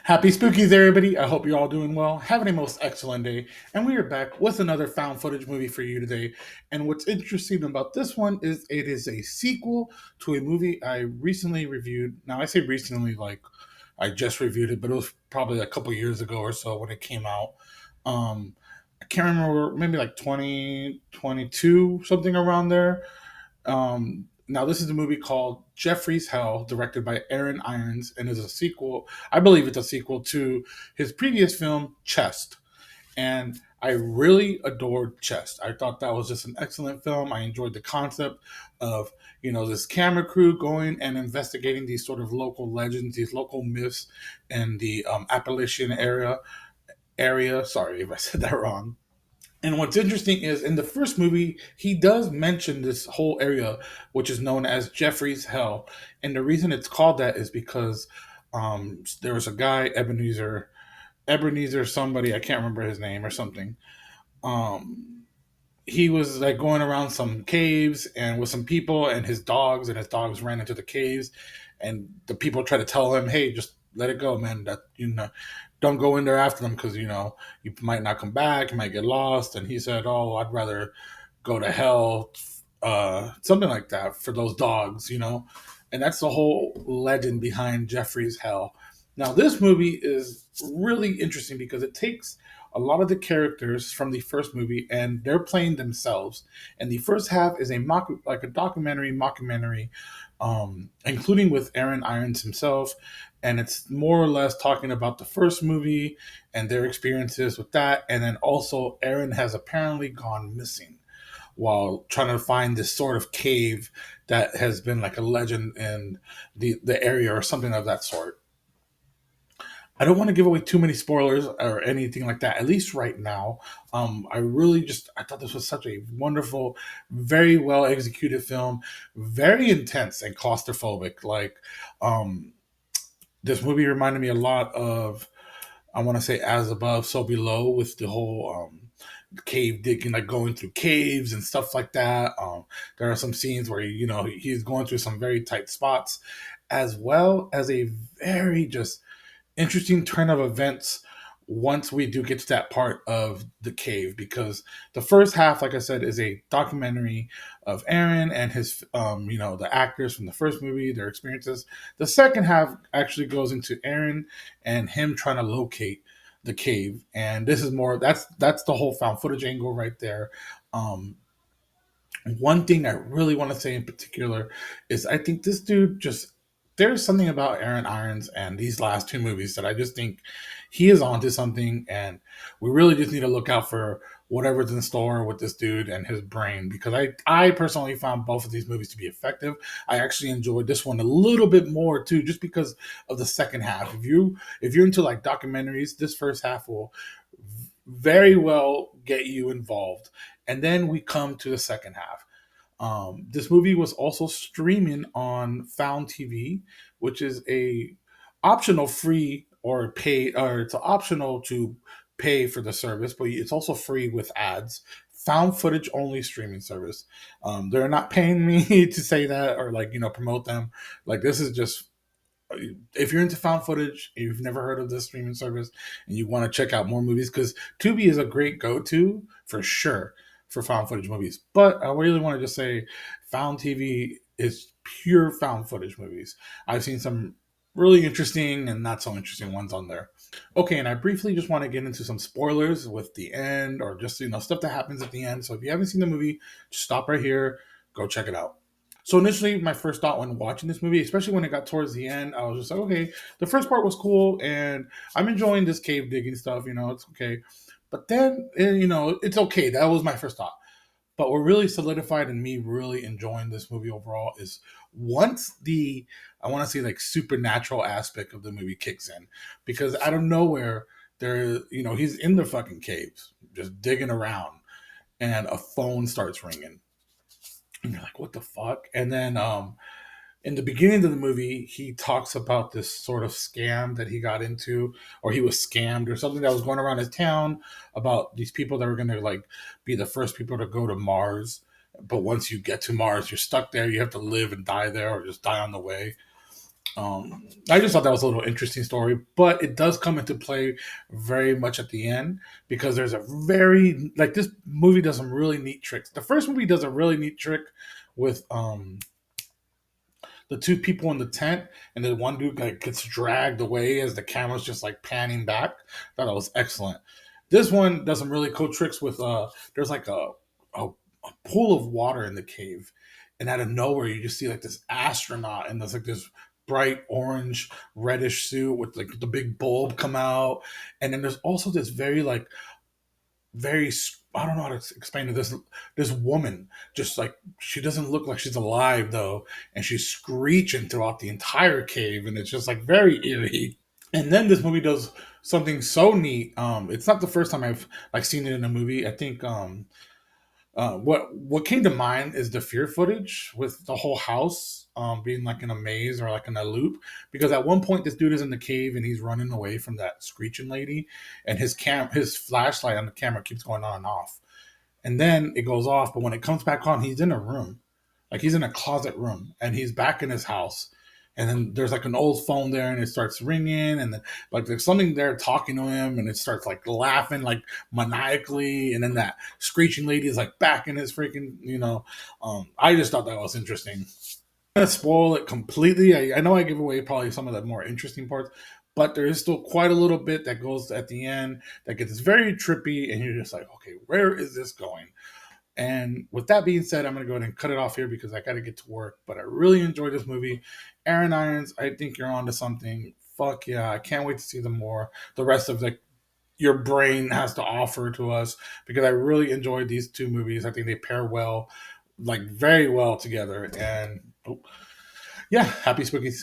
Happy Spookies, everybody. I hope you're all doing well, having a most excellent day. And we are back with another found footage movie for you today. And what's interesting about this one is it is a sequel to a movie I recently reviewed. Now, I say recently, like I just reviewed it, but it was probably a couple years ago or so when it came out. Um, I can't remember, maybe like 2022, something around there. Now, this is a movie called Jeffrey's Hell, directed by Aaron Irons, and is a sequel. I believe it's a sequel to his previous film, Chest. And I really adored Chest. I thought that was just an excellent film. I enjoyed the concept of, this camera crew going and investigating these sort of local legends, these local myths in the Appalachian area. Sorry if I said that wrong. And what's interesting is in the first movie, he does mention this whole area, which is known as Jeffrey's Hell. And the reason it's called that is because there was a guy, Ebenezer, somebody, I can't remember his name or something. Um, he was like going around some caves and with some people and his dogs ran into the caves. And the people tried to tell him, hey, just let it go, man. That, don't go in there after them because you might not come back, you might get lost. And he said, "Oh, I'd rather go to hell," something like that for those dogs. And that's the whole legend behind Jeffrey's Hell. Now, this movie is really interesting because it takes a lot of the characters from the first movie and they're playing themselves. And the first half is like a documentary, mockumentary, including with Aaron Irons himself, and it's more or less talking about the first movie and their experiences with that. And then also, Aaron has apparently gone missing while trying to find this sort of cave that has been like a legend in the area or something of that sort. I don't want to give away too many spoilers or anything like that, at least right now. I thought this was such a wonderful, very well executed film, very intense and claustrophobic. Um, this movie reminded me a lot of, I want to say, As Above, So Below, with the whole cave digging, like going through caves and stuff like that. There are some scenes where he's going through some very tight spots, as well as a very just interesting turn of events once we do get to that part of the cave, because the first half, like I said, is a documentary of Aaron and his the actors from the first movie, their experiences. The second half actually goes into Aaron and him trying to locate the cave, and this is more, that's the whole found footage angle right there. Um one thing I really want to say in particular is I think this dude just, there's something about Aaron Irons and these last two movies that I just think he is onto something, and we really just need to look out for whatever's in store with this dude and his brain, because I personally found both of these movies to be effective. I actually enjoyed this one a little bit more too, just because of the second half. If you're into like documentaries, this first half will very well get you involved, and then we come to the second half. This movie was also streaming on Found TV, which is a optional free or pay, or it's optional to pay for the service, but it's also free with ads. Found footage only streaming service. They're not paying me to say that or like promote them. Like, this is just, if you're into found footage, you've never heard of this streaming service, and you want to check out more movies, because Tubi is a great go-to for sure for found footage movies. But I really want to just say, Found TV is pure found footage movies. I've seen some really interesting and not so interesting ones on there. Okay, and I briefly just want to get into some spoilers with the end, or just stuff that happens at the end. So if you haven't seen the movie, just stop right here, go check it out. So initially, my first thought when watching this movie, especially when it got towards the end, I was just like, okay, the first part was cool, and I'm enjoying this cave digging stuff. It's okay. But then, it's okay. That was my first thought. But what really solidified in me really enjoying this movie overall is once the, I want to say, like, supernatural aspect of the movie kicks in, because out of nowhere, he's in the fucking caves just digging around, and a phone starts ringing, and you're like, what the fuck? And then in the beginning of the movie, he talks about this sort of scam that he got into, or he was scammed, or something that was going around his town about these people that were going to like be the first people to go to Mars. But once you get to Mars, you're stuck there. You have to live and die there, or just die on the way. I just thought that was a little interesting story, but it does come into play very much at the end because there's a very like this movie does some really neat tricks. The first movie does a really neat trick with the two people in the tent, and then one dude like gets dragged away as the camera's just like panning back. I thought that was excellent. This one does some really cool tricks with there's like a pool of water in the cave, and out of nowhere you just see like this astronaut and there's like this bright orange reddish suit with like the big bulb come out, and then there's also this very like very I don't know how to explain it. This woman just like she doesn't look like she's alive though, and she's screeching throughout the entire cave, and it's just like very eerie. And then this movie does something so neat. It's not the first time I've like seen it in a movie. I think what came to mind is the fear footage with the whole house being like in a maze or like in a loop. Because at one point, this dude is in the cave and he's running away from that screeching lady, and his flashlight on the camera keeps going on and off, and then it goes off. But when it comes back on, he's in a room, like he's in a closet room, and he's back in his house. And then there's like an old phone there, and it starts ringing, and then like there's something there talking to him, and it starts like laughing like maniacally, and then that screeching lady is like back in his freaking, I just thought that was interesting. I'm gonna spoil it completely. I know I give away probably some of the more interesting parts, but there is still quite a little bit that goes at the end that gets very trippy, and you're just like, okay, where is this going? And with that being said, I'm going to go ahead and cut it off here because I got to get to work. But I really enjoyed this movie. Aaron Irons, I think you're onto something. Fuck yeah. I can't wait to see the rest of your brain has to offer to us because I really enjoyed these two movies. I think they pair well, like very well together. And yeah, happy spookies.